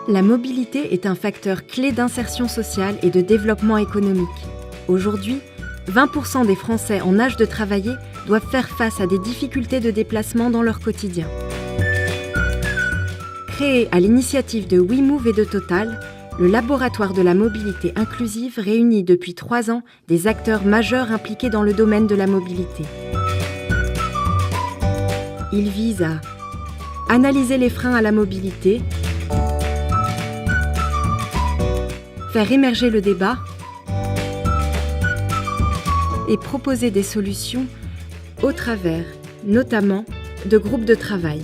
La mobilité est un facteur clé d'insertion sociale et de développement économique. Aujourd'hui, 20% des Français en âge de travailler doivent faire face à des difficultés de déplacement dans leur quotidien. Créé à l'initiative de WeMove et de Total, le laboratoire de la mobilité inclusive réunit depuis 3 ans des acteurs majeurs impliqués dans le domaine de la mobilité. Il vise à analyser les freins à la mobilité, faire émerger le débat et proposer des solutions au travers, notamment, de groupes de travail.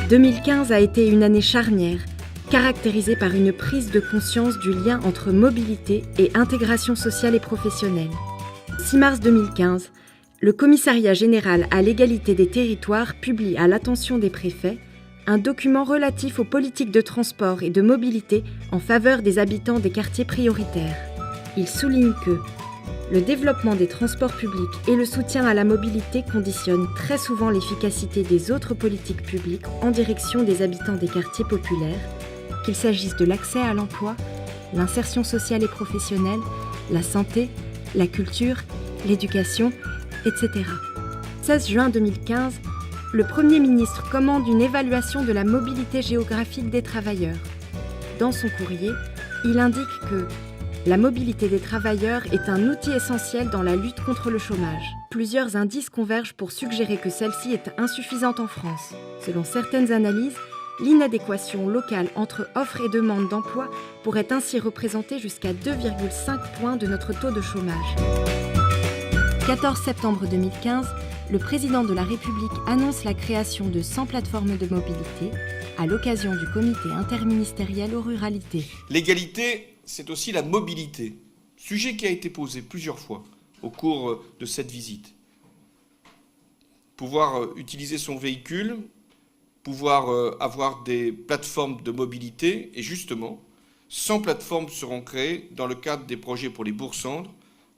« 2015 a été une année charnière, caractérisée par une prise de conscience du lien entre mobilité et intégration sociale et professionnelle. 6 mars 2015, le Commissariat général à l'égalité des territoires publie à l'attention des préfets un document relatif aux politiques de transport et de mobilité en faveur des habitants des quartiers prioritaires. Il souligne que le développement des transports publics et le soutien à la mobilité conditionnent très souvent l'efficacité des autres politiques publiques en direction des habitants des quartiers populaires, qu'il s'agisse de l'accès à l'emploi, l'insertion sociale et professionnelle, la santé, la culture, l'éducation, etc. 16 juin 2015, le Premier ministre commande une évaluation de la mobilité géographique des travailleurs. Dans son courrier, il indique que la mobilité des travailleurs est un outil essentiel dans la lutte contre le chômage. Plusieurs indices convergent pour suggérer que celle-ci est insuffisante en France. Selon certaines analyses, l'inadéquation locale entre offre et demande d'emploi pourrait ainsi représenter jusqu'à 2,5 points de notre taux de chômage. 14 septembre 2015, le président de la République annonce la création de 100 plateformes de mobilité à l'occasion du comité interministériel aux ruralités. L'égalité, c'est aussi la mobilité, sujet qui a été posé plusieurs fois au cours de cette visite. Pouvoir utiliser son véhicule, pouvoir avoir des plateformes de mobilité, et justement, 100 plateformes seront créées dans le cadre des projets pour les bourgs-centres,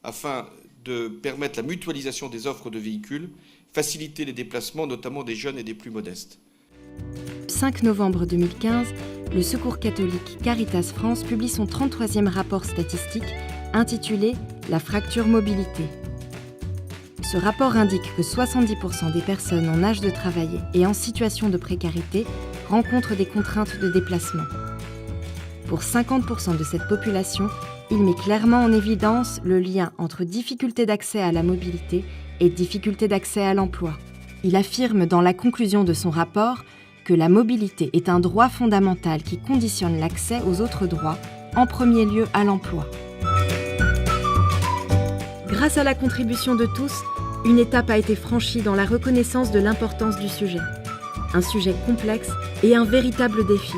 afin de permettre la mutualisation des offres de véhicules, faciliter les déplacements, notamment des jeunes et des plus modestes. 5 novembre 2015, le Secours catholique Caritas France publie son 33e rapport statistique intitulé « La fracture mobilité ». Ce rapport indique que 70% des personnes en âge de travailler et en situation de précarité rencontrent des contraintes de déplacement. Pour 50% de cette population, il met clairement en évidence le lien entre difficulté d'accès à la mobilité et difficulté d'accès à l'emploi. Il affirme dans la conclusion de son rapport que la mobilité est un droit fondamental qui conditionne l'accès aux autres droits, en premier lieu à l'emploi. Grâce à la contribution de tous, une étape a été franchie dans la reconnaissance de l'importance du sujet. Un sujet complexe et un véritable défi.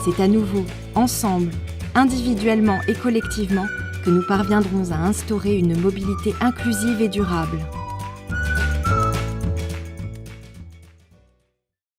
C'est à nouveau, ensemble, individuellement et collectivement, que nous parviendrons à instaurer une mobilité inclusive et durable.